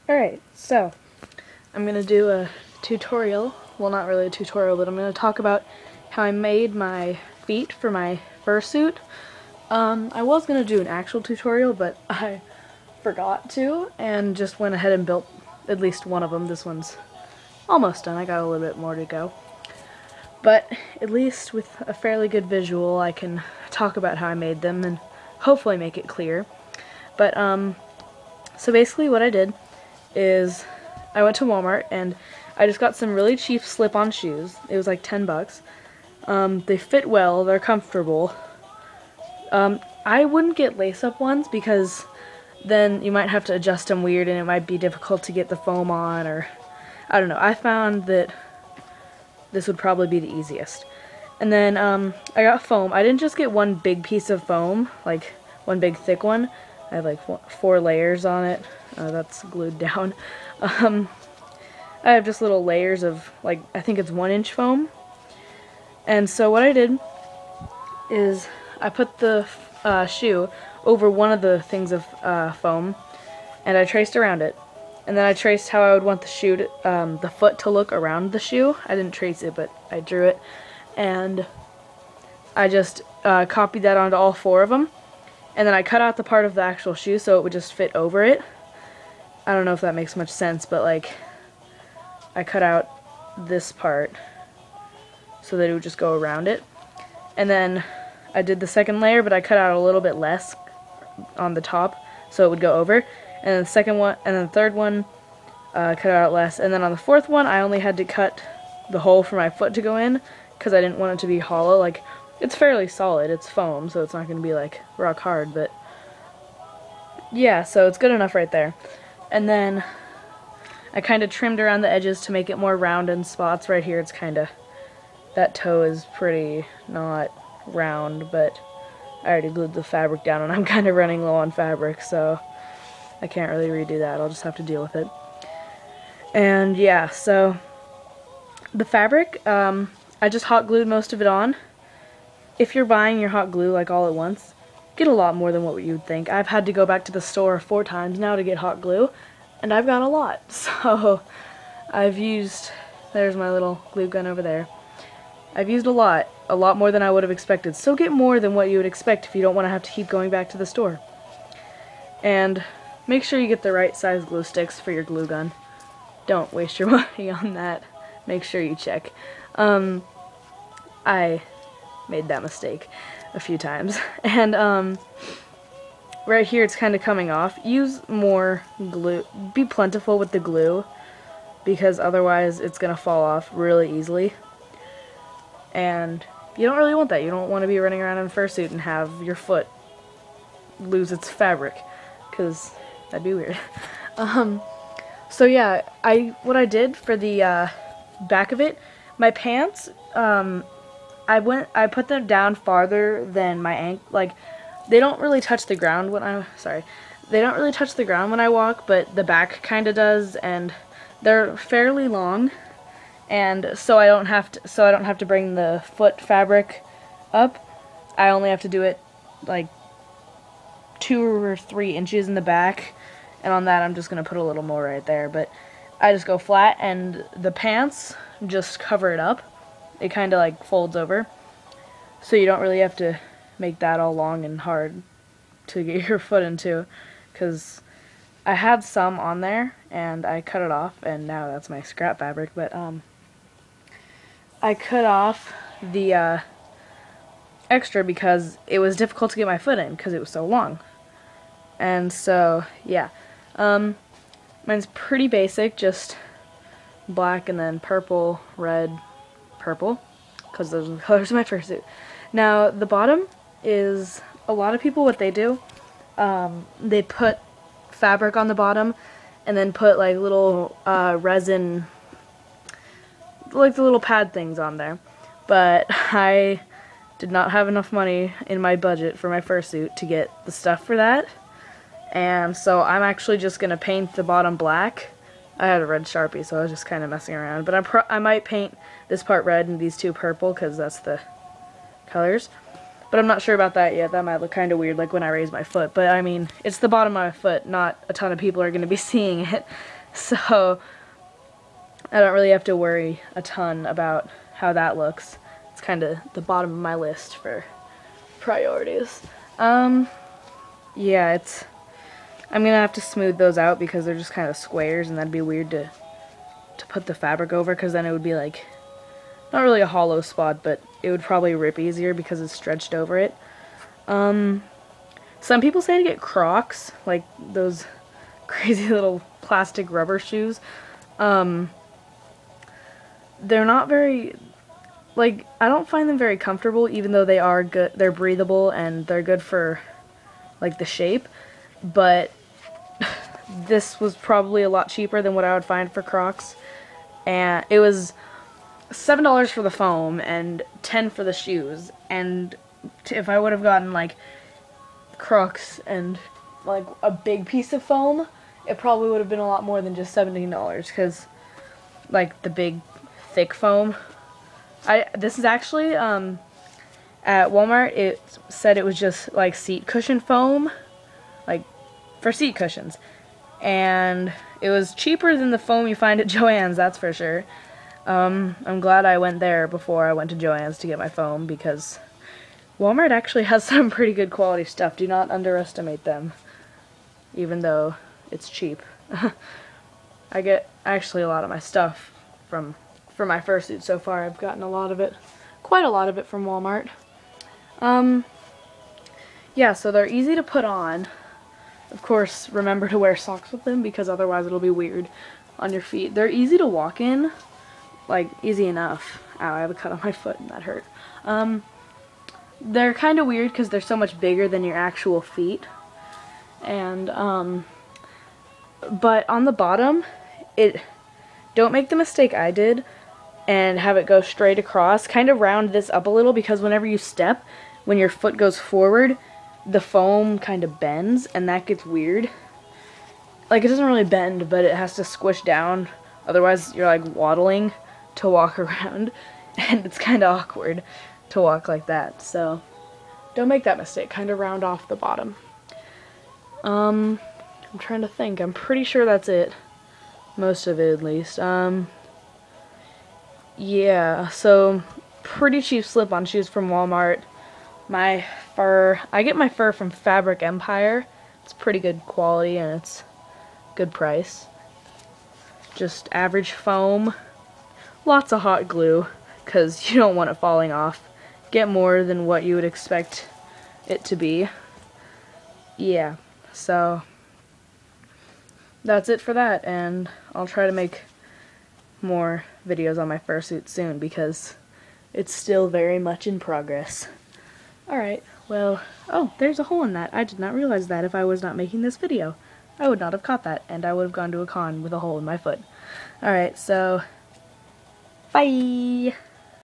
Alright, so I'm going to do a tutorial. Well, not really a tutorial, but I'm going to talk about how I made my feet for my fursuit. I was going to do an actual tutorial, but I forgot to, and just went ahead and built at least one of them. This one's almost done. I got a little bit more to go. But at least with a fairly good visual, I can talk about how I made them and hopefully make it clear. But, so basically what I did is I went to Walmart and I just got some really cheap slip-on shoes. It was like 10 bucks. They fit well, they're comfortable. I wouldn't get lace-up ones because then you might have to adjust them weird and it might be difficult to get the foam on, or I don't know. I found that this would probably be the easiest. And then I got foam. I didn't just get one big piece of foam, like one big thick one. I have like 4 layers on it. That's glued down. I have just little layers of, like, I think it's 1-inch foam. And so what I did is I put the shoe over one of the things of foam, and I traced around it. And then I traced how I would want the shoe to, the foot to look around the shoe. I didn't trace it, but I drew it. And I just copied that onto all 4 of them. And then I cut out the part of the actual shoe so it would just fit over it. I don't know if that makes much sense, but like, I cut out this part so that it would just go around it. And then I did the second layer, but I cut out a little bit less on the top so it would go over. And then the second one, and then the third one, cut out less. And then on the 4th one, I only had to cut the hole for my foot to go in because I didn't want it to be hollow. Like, it's fairly solid, it's foam, so it's not going to be like rock hard, but yeah, so it's good enough right there. And then I kind of trimmed around the edges to make it more round in spots. Right here it's kind of, that toe is pretty not round, but I already glued the fabric down and I'm kind of running low on fabric, so I can't really redo that. I'll just have to deal with it. And yeah, so the fabric, I just hot glued most of it on. If you're buying your hot glue like all at once, get a lot more than what you'd think. I've had to go back to the store 4 times now to get hot glue, and I've got a lot. So I've used, there's my little glue gun over there. I've used a lot more than I would have expected. So get more than what you would expect if you don't want to have to keep going back to the store. And make sure you get the right size glue sticks for your glue gun. Don't waste your money on that. Make sure you check. I made that mistake a few times. And right here it's kind of coming off. Use more glue. Be plentiful with the glue because otherwise it's going to fall off really easily. And you don't really want that. You don't want to be running around in a fursuit and have your foot lose its fabric because that'd be weird. So yeah, what I did for the back of it, my pants, I put them down farther than my ankle. Like, they don't really touch the ground when they don't really touch the ground when I walk, but the back kind of does, and they're fairly long, and so I don't have to bring the foot fabric up. I only have to do it like 2 or 3 inches in the back, and on that I'm just gonna put a little more right there. But I just go flat, and the pants just cover it up. It kind of like folds over, so you don't really have to make that all long and hard to get your foot into, because I had some on there and I cut it off and now that's my scrap fabric. But I cut off the extra because it was difficult to get my foot in because it was so long. And so yeah, mine's pretty basic, just black and then purple, red, purple, because those are the colors of my fursuit. Now the bottom is, a lot of people, what they do, they put fabric on the bottom and then put like little resin, like the little pad things on there. But I did not have enough money in my budget for my fursuit to get the stuff for that, and so I'm actually just gonna paint the bottom black. I had a red Sharpie, so I was just kind of messing around. But I might paint this part red and these 2 purple, because that's the colors. But I'm not sure about that yet. That might look kind of weird, like when I raise my foot. But I mean, it's the bottom of my foot. Not a ton of people are going to be seeing it. So I don't really have to worry a ton about how that looks. It's kind of the bottom of my list for priorities. Yeah, I'm gonna have to smooth those out because they're just kind of squares, and that'd be weird to put the fabric over, because then it would be like, not really a hollow spot, but it would probably rip easier because it's stretched over it. Some people say to get Crocs, like those crazy little plastic rubber shoes. They're not very, like, I don't find them very comfortable, even though they are good. They're breathable and they're good for, like, the shape. But this was probably a lot cheaper than what I would find for Crocs. And it was $7 for the foam and $10 for the shoes. And if I would have gotten, like, Crocs and, like, a big piece of foam, it probably would have been a lot more than just $17, because, like, the big, thick foam. This is actually, at Walmart, it said it was just, like, seat cushion foam, like, for seat cushions. And it was cheaper than the foam you find at Joann's, that's for sure. I'm glad I went there before I went to Joann's to get my foam, because Walmart actually has some pretty good quality stuff. Do not underestimate them, even though it's cheap. I get actually a lot of my stuff for my fursuit so far. I've gotten a lot of it, quite a lot of it from Walmart. Yeah, so they're easy to put on. Of course, remember to wear socks with them, because otherwise it'll be weird on your feet. They're easy to walk in, like, easy enough. Ow, I have a cut on my foot and that hurt. They're kind of weird because they're so much bigger than your actual feet. And, but on the bottom, don't make the mistake I did and have it go straight across. Kind of round this up a little, because whenever you step, when your foot goes forward, the foam kind of bends, and that gets weird. Like, it doesn't really bend, but it has to squish down. Otherwise, you're, like, waddling to walk around, and it's kind of awkward to walk like that. So don't make that mistake. Kind of round off the bottom. I'm trying to think. I'm pretty sure that's it. Most of it, at least. Yeah, so pretty cheap slip-on shoes from Walmart. My fur, I get my fur from Fabric Empire. It's pretty good quality and it's good price. Just average foam. Lots of hot glue, because you don't want it falling off. Get more than what you would expect it to be. Yeah, so that's it for that, and I'll try to make more videos on my fursuit soon, because it's still very much in progress. Alright, well, oh, there's a hole in that. I did not realize that if I was not making this video. I would not have caught that, and I would have gone to a con with a hole in my foot. Alright, so, bye!